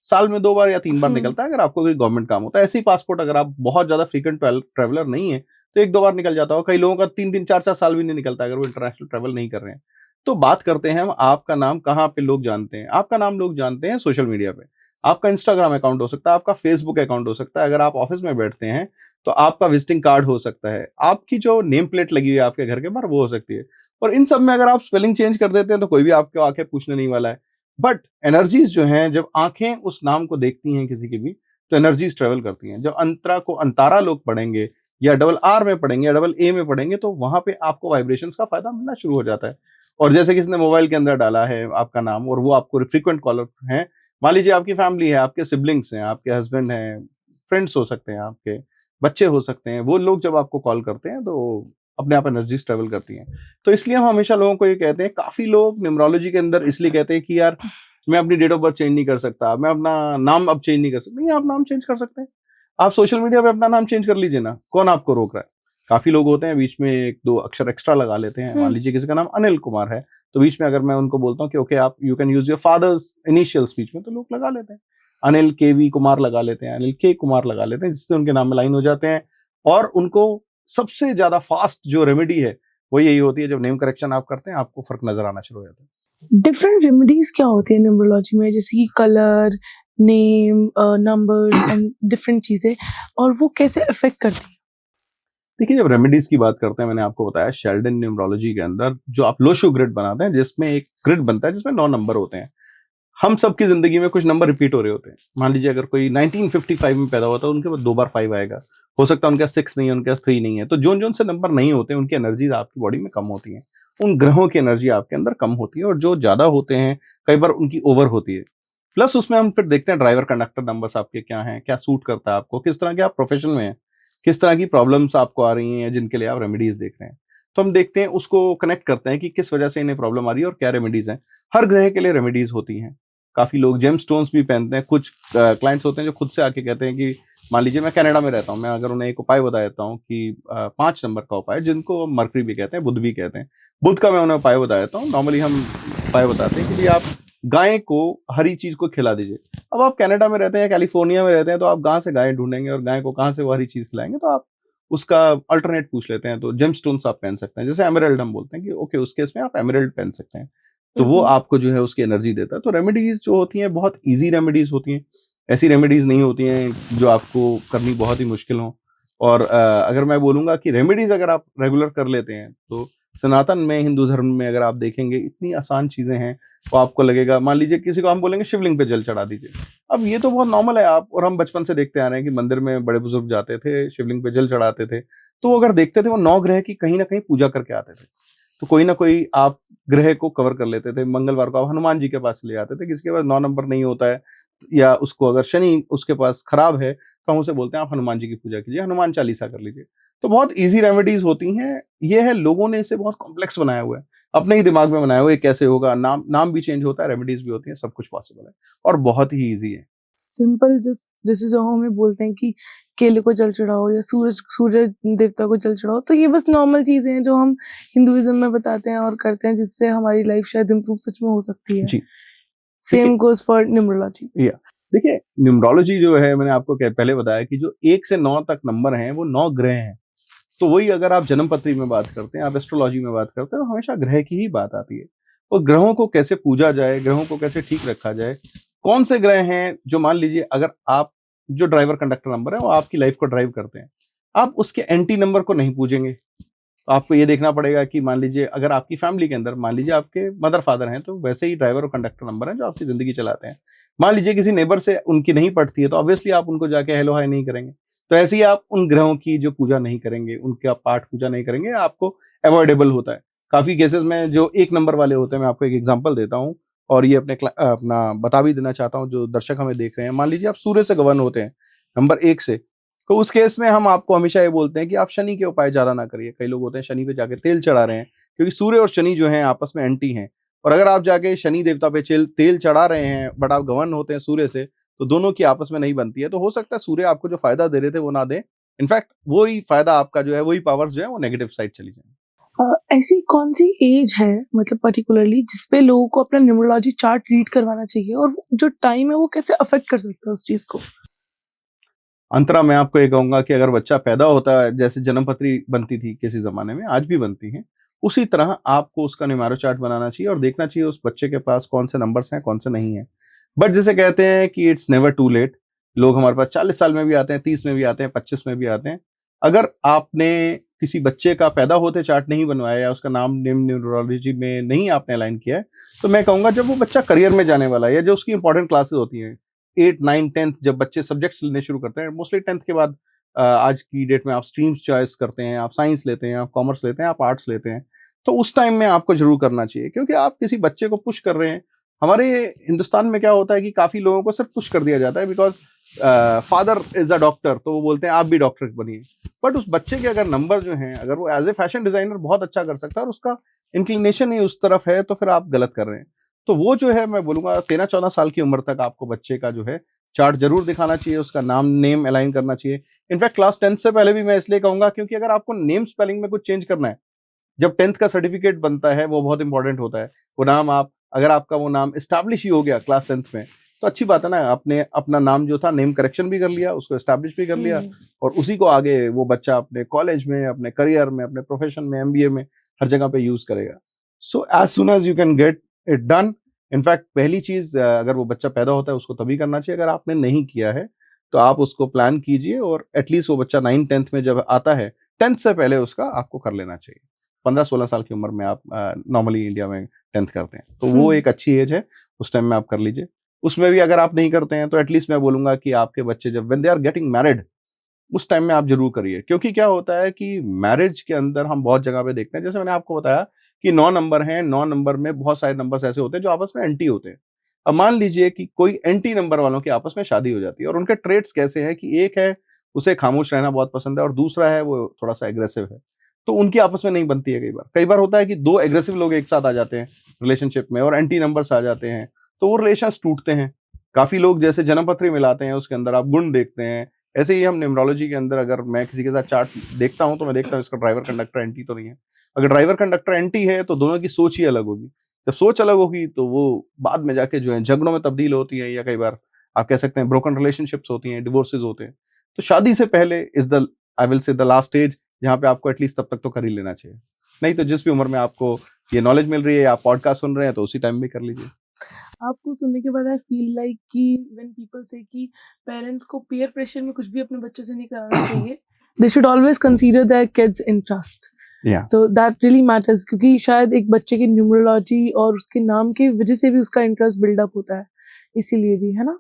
साल में 2 बार या 3 बार निकलता है, अगर आपको कोई गवर्नमेंट काम होता है। ऐसे ही पासपोर्ट, अगर आप बहुत ज्यादा फ्रीक्वेंट ट्रैवलर नहीं है तो 1-2 बार निकल जाता हो। कई लोगों का 3-3, 4-4 साल भी नहीं निकलता अगर वो इंटरनेशनल ट्रैवल नहीं कर रहे हैं। तो बात करते हैं हम, आपका नाम कहाँ पे लोग जानते हैं? आपका नाम लोग जानते हैं सोशल मीडिया पे। आपका इंस्टाग्राम अकाउंट हो सकता है, आपका फेसबुक अकाउंट हो सकता है, अगर आप ऑफिस में बैठते हैं तो आपका विजिटिंग कार्ड हो सकता है, आपकी जो नेम प्लेट लगी हुई है आपके घर के बाहर वो हो सकती है। और इन सब में अगर आप स्पेलिंग चेंज कर देते हैं तो कोई भी आपको आके पूछने नहीं वाला है। बट एनर्जीज जो हैं, जब आंखें उस नाम को देखती हैं किसी की भी, तो एनर्जीज ट्रेवल करती हैं। जब अंतरा को अंतारा लोग पढ़ेंगे या डबल आर में पढ़ेंगे या डबल ए में पढ़ेंगे तो वहां पे आपको वाइब्रेशंस का फायदा मिलना शुरू हो जाता है। और जैसे किसी ने मोबाइल के अंदर डाला है आपका नाम और वो आपको फ्रीक्वेंट कॉलर हैं, मान लीजिए आपकी फैमिली है, आपके सिबलिंग्स हैं, आपके हस्बैंड हैं, फ्रेंड्स हो सकते हैं, आपके बच्चे हो सकते हैं, वो लोग जब आपको कॉल करते हैं तो अपने आप एनर्जीज ट्रेवल करती हैं। तो इसलिए हम हमेशा लोगों को ये कहते हैं, काफी लोग न्यूमरोलॉजी के अंदर इसलिए कहते हैं कि यार मैं अपनी डेट ऑफ बर्थ चेंज नहीं कर सकता, मैं अपना नाम अब चेंज नहीं कर सकता। नहीं, आप नाम चेंज कर सकते हैं। आप सोशल मीडिया पे अपना नाम चेंज कर लीजिए ना, कौन आपको रोक रहा है? काफी लोग होते हैं बीच में 1-2 अक्षर एक्स्ट्रा लगा लेते हैं। मान लीजिए किसी का नाम अनिल कुमार है, तो बीच में अगर मैं उनको बोलता हूँ कि ओके आप you can use your father's initials बीच में, तो लोग लगा लेते हैं। अनिल केवी कुमार लगा लेते हैं, अनिल के कुमार लगा लेते हैं, जिससे उनके नाम में लाइन हो जाते हैं। और उनको सबसे ज्यादा फास्ट जो रेमेडी है वो यही होती है, जब नेम करेक्शन आप करते हैं आपको फर्क नजर आना शुरू हो जाता है। डिफरेंट रेमेडीज क्या होती है न्यूमरोलॉजी में, जैसे कि colour, name, numbers and different चीजें, और वो कैसे अफेक्ट करती है? देखिए, जब रेमेडीज की बात करते हैं, मैंने आपको बताया शेल्डन न्यूमरोलॉजी के अंदर जो आप लोशो ग्रिड बनाते हैं, जिसमें एक ग्रिड बनता है जिसमें 9 नंबर होते हैं। हम सबकी जिंदगी में कुछ नंबर रिपीट हो रहे होते हैं। मान लीजिए अगर कोई 1955 में पैदा हुआ था, उनके पास 2 बार 5 आएगा। हो सकता है उनके पास 6 नहीं है, उनके पास 3 नहीं है। तो जोन जोन से नंबर नहीं होते, उनकी एनर्जीज आपकी बॉडी में कम होती हैं। उन ग्रहों की एनर्जी आपके अंदर कम होती है, और जो ज्यादा होते हैं कई बार उनकी ओवर होती है। प्लस उसमें हम फिर देखते हैं ड्राइवर कंडक्टर नंबर्स आपके क्या हैं, क्या सूट करता है आपको, किस तरह के आप प्रोफेशन में हैं, किस तरह की प्रॉब्लम्स आपको आ रही हैं जिनके लिए आप रेमेडीज देख रहे हैं। तो हम देखते हैं, उसको कनेक्ट करते हैं कि किस वजह से इन्हें प्रॉब्लम आ रही है और क्या रेमेडीज हैं। हर ग्रह के लिए रेमेडीज होती हैं। काफी लोग जेम स्टोन्स भी पहनते हैं। कुछ क्लाइंट्स होते हैं जो खुद से आके कहते हैं कि मान लीजिए मैं कनाडा में रहता हूँ, मैं अगर उन्हें एक उपाय बता देता हूँ कि 5 नंबर का उपाय, जिनको मरकरी भी कहते हैं, बुध भी कहते हैं, बुध का मैं उन्हें उपाय बता देता हूँ। नॉर्मली हम उपाय बताते हैं कि भाई आप गाय को हरी चीज को खिला दीजिए। अब आप कनाडा में रहते हैं या कैलिफोर्निया में रहते हैं, तो आप गांव से गाय ढूंढेंगे और गाय को कहाँ से वो हरी चीज खिलाएंगे, तो आप उसका अल्टरनेट पूछ लेते हैं। तो जेम स्टोन्स आप पहन सकते हैं, जैसे एमराल्ड हम बोलते हैं कि ओके उस केस में आप एमराल्ड पहन सकते हैं, तो वो आपको जो है उसकी एनर्जी देता है। तो रेमेडीज जो होती हैं बहुत इजी रेमेडीज होती हैं। ऐसी रेमेडीज नहीं होती हैं जो आपको करनी बहुत ही मुश्किल हो। और अगर मैं बोलूंगा कि रेमेडीज अगर आप रेगुलर कर लेते हैं, तो सनातन में, हिंदू धर्म में अगर आप देखेंगे इतनी आसान चीजें हैं, वो आपको लगेगा। मान लीजिए किसी को हम बोलेंगे शिवलिंग पे जल चढ़ा दीजिए, अब ये तो बहुत नॉर्मल है। आप और हम बचपन से देखते आ रहे हैं कि मंदिर में बड़े बुजुर्ग जाते थे, शिवलिंग पे जल चढ़ाते थे। तो वो अगर देखते थे, वो 9 ग्रह की कहीं ना कहीं पूजा करके आते थे। तो कोई ना कोई आप ग्रह को कवर कर लेते थे। मंगलवार को आप हनुमान जी के पास ले आते थे, किसी के पास 9 नंबर नहीं होता है, या उसको अगर शनि उसके पास खराब है, तो हम उसे बोलते हैं आप हनुमान जी की पूजा कीजिए, हनुमान चालीसा कर लीजिए। तो बहुत इजी रेमेडीज होती हैं। ये है, लोगों ने इसे बहुत कॉम्प्लेक्स बनाया हुआ है, अपने ही दिमाग में बनाया हुआ है कैसे होगा। नाम भी चेंज होता है, रेमेडीज भी होती हैं, सब कुछ पॉसिबल है और बहुत ही ईजी है। सिंपल, जैसे जो हमें बोलते हैं कि केले को जल चढ़ाओ या सूर्य देवता को जल चढ़ाओ, तो ये बस नॉर्मल चीजें हैं जो हम हिंदुइज्म में बताते हैं और करते हैं, जिससे हमारी लाइफ शायद इम्प्रूव सच में हो सकती है। जी, सेम गोज फॉर न्यूमरोलॉजी। या देखिए, न्यूमरोलॉजी जो है, मैंने आपको पहले बताया कि जो 1 से 9 तक नंबर हैं वो 9 ग्रह हैं। तो वही अगर आप जन्म पत्री में बात करते हैं, आप एस्ट्रोलॉजी में बात करते हैं, तो हमेशा ग्रह की ही बात आती है। और ग्रहों को कैसे पूजा जाए, ग्रहों को कैसे ठीक रखा जाए, कौन से ग्रह हैं जो, मान लीजिए अगर आप जो ड्राइवर कंडक्टर नंबर है वो आपकी लाइफ को ड्राइव करते हैं, आप उसके एंटी नंबर को नहीं पूजेंगे। तो आपको ये देखना पड़ेगा कि मान लीजिए अगर आपकी फैमिली के अंदर, मान लीजिए आपके मदर फादर हैं, तो वैसे ही ड्राइवर और कंडक्टर नंबर हैं जो आपकी जिंदगी चलाते हैं। मान लीजिए किसी नेबर से उनकी नहीं पड़ती है, तो ऑब्वियसली आप उनको जाके हेलो हाय नहीं करेंगे। तो ऐसे ही आप उन ग्रहों की जो पूजा नहीं करेंगे, उनका पाठ पूजा नहीं करेंगे, आपको अवॉइडेबल होता है। काफी केसेस में जो 1 नंबर वाले होते हैं, मैं आपको एक एग्जांपल देता हूँ और ये अपना बता भी देना चाहता हूँ जो दर्शक हमें देख रहे हैं। मान लीजिए आप सूर्य से गवर्न होते हैं, नंबर 1 से, तो उस केस में हम आपको हमेशा ये बोलते हैं कि आप शनि के उपाय ज्यादा ना करिए। कई लोग होते हैं शनि पे जाके तेल चढ़ा रहे हैं, क्योंकि सूर्य और शनि जो हैं आपस में एंटी हैं। और अगर आप जाके शनि देवता पे तेल चढ़ा रहे हैं बट आप गवर्न होते हैं सूर्य से, तो दोनों की आपस में नहीं बनती है। तो हो सकता है सूर्य आपको जो फायदा दे रहे थे वो ना दे, इनफैक्ट वही फायदा आपका जो है, वही पावर्स जो है वो नेगेटिव साइड चली जाए। ऐसी कौन सी एज है मतलब पर्टिकुलरली जिसपे लोगों को अपना न्यूमरोलॉजी चार्ट रीड करवाना चाहिए और जो टाइम है वो कैसे अफेक्ट कर सकता है उस चीज को? अंतरा मैं आपको ये कहूंगा कि अगर बच्चा पैदा होता है, जैसे जन्मपत्री बनती थी किसी जमाने में, आज भी बनती है, उसी तरह आपको उसका न्यूमेरो चार्ट बनाना चाहिए और देखना चाहिए उस बच्चे के पास कौन से नंबर्स हैं, कौन से नहीं है। बट जैसे कहते हैं कि इट्स नेवर टू लेट, लोग हमारे पास 40 साल में भी आते हैं, 30 में भी आते हैं, 25 में भी आते हैं। अगर आपने किसी बच्चे का पैदा होते चार्ट नहीं बनवाया या उसका नाम न्यूमरोलॉजी में नहीं आपने अलाइन किया है, तो मैं कहूंगा जब वो बच्चा करियर में जाने वाला है या जो उसकी इंपॉर्टेंट क्लासेस होती हैं, 8, 9, 10th, जब बच्चे सब्जेक्ट्स लेने शुरू करते हैं, मोस्टली 10th के बाद आज की डेट में आप स्ट्रीम्स चॉइस करते हैं, आप साइंस लेते हैं, आप कॉमर्स लेते हैं, आप आर्ट्स लेते हैं, तो उस टाइम में आपको जरूर करना चाहिए, क्योंकि आप किसी बच्चे को पुश कर रहे हैं। हमारे हिंदुस्तान में क्या होता है कि काफी लोगों को सिर्फ पुश कर दिया जाता है because father is a doctor, तो वो बोलते हैं आप भी डॉक्टर बनिए। बट उस बच्चे के अगर नंबर जो हैं, अगर वो एज ए फैशन डिजाइनर बहुत अच्छा कर सकता है और उसका इंक्लिनेशन ही उस तरफ है, तो फिर आप गलत कर रहे हैं। तो वो जो है, मैं बोलूंगा 13-14 साल की उम्र तक आपको बच्चे का जो है चार्ट जरूर दिखाना चाहिए, उसका नेम अलाइन करना चाहिए। इनफैक्ट क्लास 10 से पहले भी मैं इसलिए कहूंगा क्योंकि अगर आपको नेम स्पेलिंग में कुछ चेंज करना है, जब 10th का सर्टिफिकेट बनता है वो बहुत इंपॉर्टेंट होता है। वो नाम आप, अगर आपका वो नाम एस्टैब्लिश ही हो गया क्लास 10th में, तो अच्छी बात है ना, आपने अपना नाम जो था नेम करेक्शन भी कर लिया, उसको एस्टैब्लिश भी कर लिया, और उसी को आगे वो बच्चा अपने कॉलेज में, अपने करियर में, अपने प्रोफेशन में, एमबीए में, हर जगह पे यूज करेगा। So as soon as you can get it done. In fact पहली चीज, अगर वो बच्चा पैदा होता है उसको तभी करना चाहिए। अगर आपने नहीं किया है तो आप उसको प्लान कीजिए, और एटलीस्ट वो बच्चा 9th-10th में जब आता है, 10th से पहले उसका आपको कर लेना चाहिए। 15-16 साल की उम्र में आप नॉर्मली इंडिया में 10th करते हैं, तो वो एक अच्छी एज है, उस टाइम में आप कर लीजिए। उसमें भी अगर आप नहीं करते हैं तो एटलीस्ट मैं बोलूंगा कि आपके बच्चे जब when they are getting married, उस टाइम में आप जरूर करिए। क्योंकि क्या होता है कि मैरिज के अंदर हम बहुत जगह पे देखते हैं, जैसे मैंने आपको बताया कि 9 नंबर हैं, 9 नंबर में बहुत सारे नंबर्स ऐसे होते हैं जो आपस में एंटी होते हैं। अब मान लीजिए कि कोई एंटी नंबर वालों की आपस में शादी हो जाती है, और उनके ट्रेट्स कैसे हैं कि एक है उसे खामोश रहना बहुत पसंद है, और दूसरा है वो थोड़ा सा एग्रेसिव है, तो उनकी आपस में नहीं बनती है। कई बार होता है कि दो एग्रेसिव लोग एक साथ आ जाते हैं रिलेशनशिप में, और एंटी नंबर्स आ जाते हैं, तो वो रिलेशंस टूटते हैं। काफी लोग जैसे जन्मपत्री मिलाते हैं, उसके अंदर आप गुण देखते हैं। ऐसे ही हम न्यूमरोलॉजी के अंदर, अगर मैं किसी के साथ चार्ट देखता हूं तो मैं देखता हूं इसका ड्राइवर कंडक्टर एंटी तो नहीं है। अगर ड्राइवर कंडक्टर एंटी है तो दोनों की सोच ही अलग होगी। जब सोच अलग होगी तो वो बाद में जाके जो है झगड़ों में तब्दील होती है, या कई बार आप कह सकते हैं ब्रोकन रिलेशनशिप्स होती हैं, डिवोर्सेज होते हैं। तो शादी से पहले is the, I will say, the last stage जहाँ पे आपको एटलीस्ट तब तक तो कर ही लेना चाहिए। नहीं तो जिस भी उम्र में आपको ये नॉलेज मिल रही है, आप पॉडकास्ट सुन रहे हैं, तो उसी टाइम भी कर लीजिए। आपको सुनने के बाद आई फील लाइक कि व्हेन पीपल से कि पेरेंट्स को पीयर प्रेशर में कुछ भी अपने बच्चों से नहीं कराना चाहिए, they should always consider their kids interest. या तो दैट रियली मैटर्स, क्योंकि शायद एक बच्चे की न्यूमरोलॉजी और उसके नाम की वजह से भी उसका इंटरेस्ट बिल्डअप होता है, इसीलिए भी, है ना?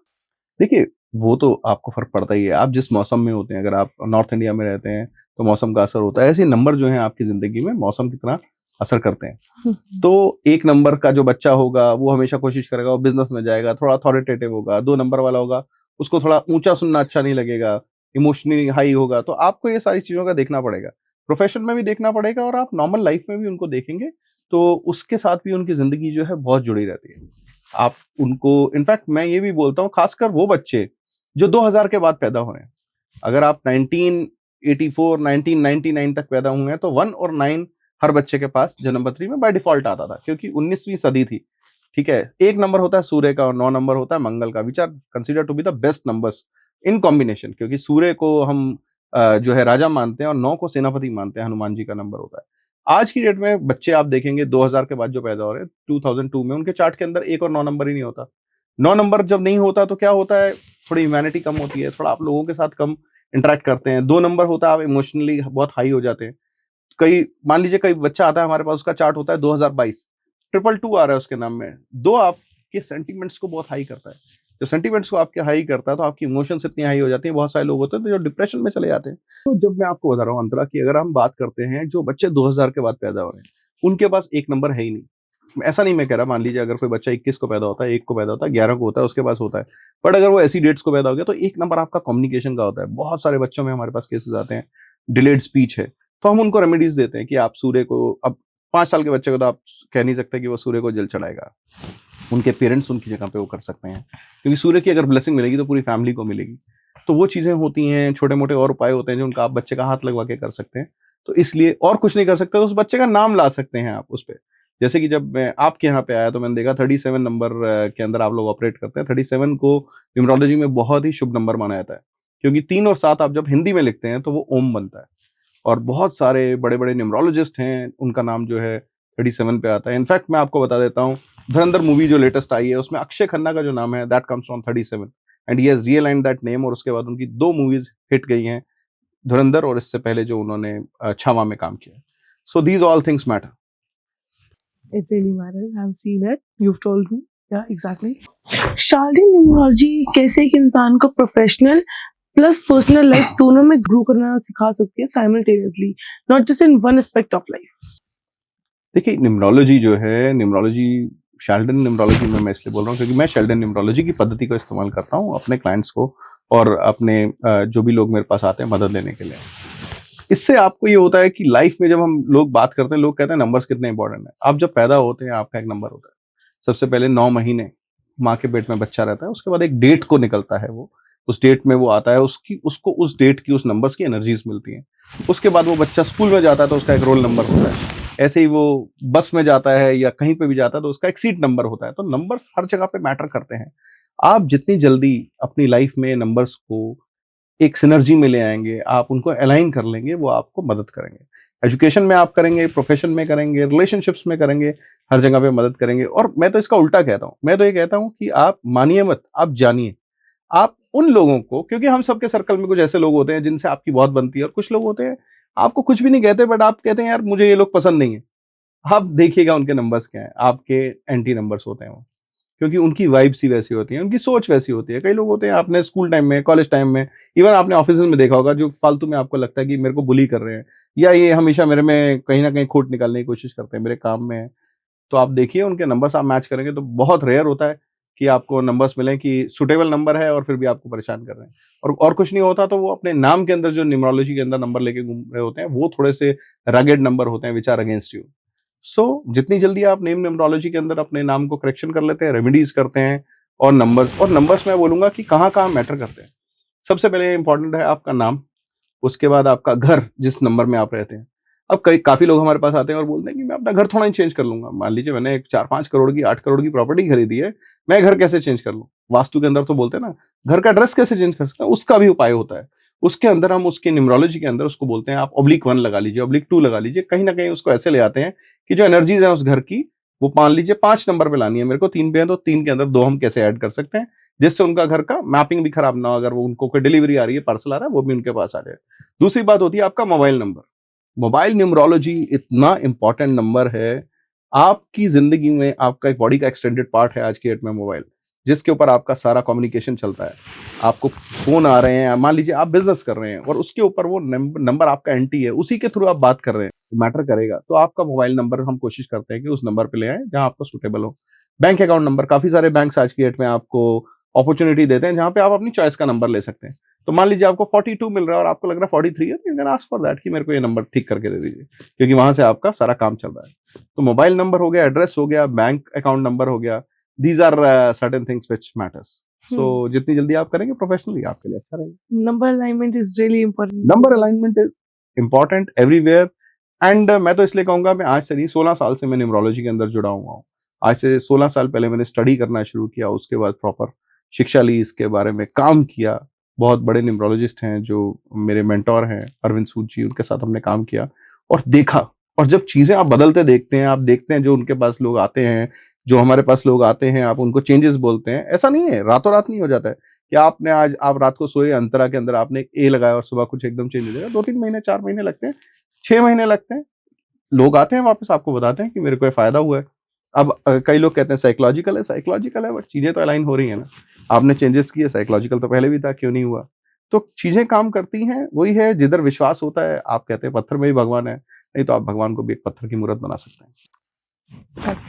देखिए, वो तो आपको फर्क पड़ता ही है, आप जिस मौसम में होते हैं। अगर आप नॉर्थ इंडिया में रहते हैं तो मौसम का असर होता है। ऐसे नंबर जो हैं आपकी जिंदगी में मौसम की तरह असर करते हैं। तो 1 नंबर का जो बच्चा होगा वो हमेशा कोशिश करेगा, वो बिजनेस में जाएगा, थोड़ा अथॉरिटेटिव होगा। 2 नंबर वाला होगा, उसको थोड़ा ऊंचा सुनना अच्छा नहीं लगेगा, इमोशनली हाई होगा। तो आपको ये सारी चीजों का देखना पड़ेगा, प्रोफेशन में भी देखना पड़ेगा, और आप नॉर्मल लाइफ में भी उनको देखेंगे तो उसके साथ भी उनकी जिंदगी जो है बहुत जुड़ी रहती है। आप उनको, इनफैक्ट मैं ये भी बोलता हूँ, खासकर वो बच्चे जो 2000 के बाद पैदा हुए हैं। अगर आप 1984, 1999 तक पैदा हुए हैं, तो 1 और 9 हर बच्चे के पास जन्मपत्री में बाय डिफॉल्ट आता था, क्योंकि 19वीं सदी थी। ठीक है, 1 नंबर होता है सूर्य का और 9 नंबर होता है मंगल का, which are consider to be the best numbers in combination. क्योंकि सूर्य को हम जो है राजा मानते हैं, और 9 को सेनापति मानते हैं, हनुमान जी का नंबर होता है। आज की डेट में बच्चे आप देखेंगे 2000 के बाद जो पैदा हो रहे हैं, 2002 में, उनके चार्ट के अंदर 1 और 9 नंबर ही नहीं होता। 9 नंबर जब नहीं होता तो क्या होता है, थोड़ी ह्यूमैनिटी कम होती है, थोड़ा आप लोगों के साथ कम इंटरेक्ट करते हैं। 2 नंबर होता है, आप इमोशनली बहुत हाई हो जाते हैं। कई, मान लीजिए कई बच्चा आता है हमारे पास, उसका चार्ट होता है 2022, 222 आ रहा है उसके नाम में। 2 आपके सेंटिमेंट्स को बहुत हाई करता है। जब सेंटिमेंट्स को आपके हाई करता है तो आपकी इमोशंस इतनी हाई हो जाती हैं, बहुत सारे लोग होते हैं तो जो डिप्रेशन में चले जाते हैं। तो जब मैं आपको बता रहा हूँ अंतरा, कि अगर हम बात करते हैं जो बच्चे 2000 के बाद पैदा हो रहे हैं, उनके पास 1 नंबर है ही नहीं। ऐसा नहीं मैं कह रहा, मान लीजिए अगर कोई बच्चा 21 को पैदा होता है, 1 को पैदा होता है, 11 को होता है, उसके पास होता है। बट अगर वो ऐसी डेट्स को पैदा हो गया तो 1 नंबर आपका कम्युनिकेशन का होता है। बहुत सारे बच्चों में हमारे पास केसेस आते हैं, डिलेड स्पीच है, तो हम उनको रेमेडीज देते हैं कि आप सूर्य को, अब 5 साल के बच्चे को तो आप कह नहीं सकते कि वो सूर्य को जल चढ़ाएगा, उनके पेरेंट्स उनकी जगह पे वो कर सकते हैं, क्योंकि सूर्य की अगर ब्लेसिंग मिलेगी तो पूरी फैमिली को मिलेगी। तो वो चीजें होती हैं, छोटे मोटे और उपाय होते हैं जो उनका आप बच्चे का हाथ लगवा के कर सकते हैं। तो इसलिए और कुछ नहीं कर सकते, तो उस बच्चे का नाम ला सकते हैं आप उस पे। जैसे कि जब मैं आपके यहाँ पे आया तो मैंने देखा 37 नंबर के अंदर आप लोग ऑपरेट करते हैं। 37 को न्यूमरोलॉजी में बहुत ही शुभ नंबर माना जाता है, क्योंकि 3 और 7 आप जब हिंदी में लिखते हैं तो वो ओम बनता है। और बहुत सारे बड़े-बड़े न्यूमरोलॉजिस्ट हैं, उनका नाम जो है 37 पे आता है। इनफैक्ट मैं आपको बता देता हूँ, धुरंधर मूवी जो लेटेस्ट आई है उसमें अक्षय खन्ना का जो नाम है that comes from 37 and he has realigned that name. और उसके बाद उनकी 2 मूवीज हिट गई हैं, धुरंधर और इससे पहले जो उन्होंने छावा में काम किया। So these all things matter. It really matters. I've seen it. You've told me. Yeah, exactly. Charlatan numerology कैसे एक इंसान को प्रोफेशनल प्लस पर्सनल लाइफ दोनों में ग्रो करना सिखा सकती है simultaneously, not just in one aspect of life? देखिए, न्यूमरोलॉजी जो है, न्यूमरोलॉजी शार्लटेन न्यूमरोलॉजी में मैं इसलिए बोल रहा हूँ क्योंकि मैं शार्लटेन न्यूमरोलॉजी की पद्धति का इस्तेमाल करता हूँ अपने क्लाइंट्स को और अपने जो भी लोग मेरे पास आते हैं मदद लेने के लिए। इससे आपको ये होता है कि लाइफ में जब हम लोग बात करते हैं, लोग कहते हैं नंबर्स कितने इंपॉर्टेंट है। आप जब पैदा होते हैं आपका एक नंबर होता है। सबसे पहले 9 महीने माँ के पेट में बच्चा रहता है, उसके बाद एक डेट को निकलता है, वो उस डेट में वो आता है, उसको उस डेट की उस नंबर्स की एनर्जीज मिलती हैं। उसके बाद वो बच्चा स्कूल में जाता है तो उसका एक रोल नंबर होता है। ऐसे ही वो बस में जाता है या कहीं पे भी जाता है तो उसका एक सीट नंबर होता है। तो नंबर्स हर जगह पे मैटर करते हैं। आप जितनी जल्दी अपनी लाइफ में नंबर्स को एक सिनर्जी में ले आएंगे, आप उनको अलाइन कर लेंगे, वो आपको मदद करेंगे। एजुकेशन में आप करेंगे, प्रोफेशन में करेंगे, रिलेशनशिप्स में करेंगे, हर जगह पे मदद करेंगे। और मैं तो इसका उल्टा कहता हूँ, मैं तो ये कहता हूँ कि आप मानिए मत, आप जानिए। आप उन लोगों को, क्योंकि हम सबके सर्कल में कुछ ऐसे लोग होते हैं जिनसे आपकी बहुत बनती है और कुछ लोग होते हैं आपको कुछ भी नहीं कहते बट आप कहते हैं यार मुझे ये लोग पसंद नहीं है। आप देखिएगा उनके नंबर्स क्या है, आपके एंटी नंबर्स होते हैं वो, क्योंकि उनकी वाइब्स ही वैसी होती हैं, उनकी सोच वैसी होती है। कई लोग होते हैं, आपने स्कूल टाइम में, कॉलेज टाइम में, इवन आपने ऑफिस में देखा होगा, जो फालतू में आपको लगता है कि मेरे को बुली कर रहे हैं या ये हमेशा मेरे में कहीं ना कहीं खोट निकालने की कोशिश करते हैं मेरे काम में। तो आप देखिए उनके नंबर्स आप मैच करेंगे तो बहुत रेयर होता है कि आपको नंबर्स मिलें कि सुटेबल नंबर है और फिर भी आपको परेशान कर रहे हैं। और कुछ नहीं होता तो वो अपने नाम के अंदर जो न्यूमरोलॉजी के अंदर नंबर लेके घूम रहे होते हैं, वो थोड़े से रगेड नंबर होते हैं विच आर अगेंस्ट यू। सो जितनी जल्दी आप नेम न्यूमरोलॉजी के अंदर अपने नाम को करेक्शन कर लेते हैं, रेमेडीज करते हैं, और नंबर्स मैं बोलूंगा कि कहाँ कहाँ मैटर करते हैं। सबसे पहले इंपॉर्टेंट है आपका नाम, उसके बाद आपका घर जिस नंबर में आप रहते हैं। अब काफी लोग हमारे पास आते हैं और बोलते हैं कि मैं अपना घर थोड़ा ही चेंज कर लूंगा। मान लीजिए मैंने एक 4-5 करोड़ की 8 करोड़ की प्रॉपर्टी खरीदी है, मैं घर कैसे चेंज कर लूं? वास्तु के अंदर तो बोलते हैं ना, घर का एड्रेस कैसे चेंज कर सकते हैं, उसका भी उपाय होता है। उसके अंदर हम उसके न्यूमरोलॉजी के अंदर उसको बोलते हैं आप /1 लगा लीजिए, /2 लगा लीजिए, कहीं ना कहीं उसको ऐसे ले आते हैं कि जो एनर्जीज है उस घर की, वो मान लीजिए 5 नंबर पे लानी है, मेरे को 3 पे है तो 3 के अंदर 2 हम कैसे ऐड कर सकते हैं जिससे उनका घर का मैपिंग भी खराब ना हो। अगर वो उनको कोई डिलीवरी आ रही है, पार्सल आ रहा है, वो भी उनके पास आ जाए। दूसरी बात होती है आपका मोबाइल नंबर। मोबाइल न्यूमरोलॉजी इतना इंपॉर्टेंट नंबर है आपकी जिंदगी में। आपका एक बॉडी का एक्सटेंडेड पार्ट है आज की डेट में मोबाइल, जिसके ऊपर आपका सारा कम्युनिकेशन चलता है। आपको फोन आ रहे हैं, मान लीजिए आप बिजनेस कर रहे हैं और उसके ऊपर वो नंबर आपका एंटी है, उसी के थ्रू आप बात कर रहे हैं, मैटर करेगा। तो आपका मोबाइल नंबर हम कोशिश करते हैं कि उस नंबर पे ले आए जहां आपका सुटेबल हो। बैंक अकाउंट नंबर, काफी सारे बैंक्स आज की डेट में आपको अपॉर्चुनिटी देते हैं जहां पे आप अपनी चॉइस का नंबर ले सकते हैं। तो मान लीजिए आपको 42 मिल रहा है और आपको लग रहा है 43 है, you can ask for that कि मेरे को ये नंबर ठीक करके दे दीजिए, क्योंकि वहां से आपका सारा काम चल रहा है। तो मोबाइल नंबर हो गया, एड्रेस हो गया, बैंक अकाउंट नंबर हो गया, these are certain things which matters. So जितनी जल्दी आप करेंगे प्रोफेशनली आपके लिए अच्छा रहेगा। Number alignment is really important. Number alignment is important everywhere. And मैं तो इसलिए कहूंगा, मैं आज से नहीं 16 साल से मैं न्यूमरोलॉजी के अंदर जुड़ा हुआ हूँ। आज से 16 साल पहले मैंने स्टडी करना शुरू किया, उसके बाद प्रॉपर शिक्षा ली, इसके बारे में काम किया। बहुत बड़े न्यूमरोलॉजिस्ट हैं जो मेरे मेंटोर हैं, अरविंद सूद जी, उनके साथ हमने काम किया और देखा। और जब चीजें आप बदलते देखते हैं, आप देखते हैं जो उनके पास लोग आते हैं, जो हमारे पास लोग आते हैं, आप उनको चेंजेस बोलते हैं। ऐसा नहीं है, रातों रात नहीं हो जाता है कि आपने आज आप रात को सोए, अंतरा के अंदर आपने ए लगाया और सुबह कुछ एकदम चेंज हो जाएगा। 2-3 महीने, 4 महीने लगते हैं, 6 महीने लगते हैं। लोग आते हैं वापस आपको बताते हैं कि मेरे को ये फायदा हुआ है। अब कई लोग कहते हैं साइकोलॉजिकल है, बट चीजें तो अलाइन हो रही है ना। आपने चेंजेस किए, साइकोलॉजिकल तो पहले भी था, क्यों नहीं हुआ? तो चीजें काम करती हैं। वही है, जिधर विश्वास होता है, आप कहते हैं पत्थर में ही भगवान है, नहीं तो आप भगवान को भी एक पत्थर की मूर्त बना सकते हैं।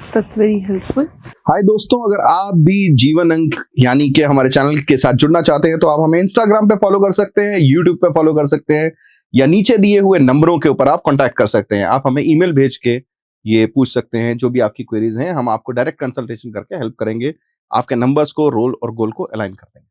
That's very helpful. हाय दोस्तों, अगर आप भी जीवन अंक यानी कि हमारे चैनल के साथ जुड़ना चाहते हैं तो आप हमें इंस्टाग्राम पे फॉलो कर सकते हैं, यूट्यूब पे फॉलो कर सकते हैं, या नीचे दिए हुए नंबरों के ऊपर आप कांटेक्ट कर सकते हैं। आप हमें ईमेल भेज के ये पूछ सकते हैं जो भी आपकी क्वेरीज हैं, हम आपको डायरेक्ट कंसल्टेशन करके हेल्प करेंगे, आपके नंबर्स को, रोल और गोल को अलाइन कर देंगे।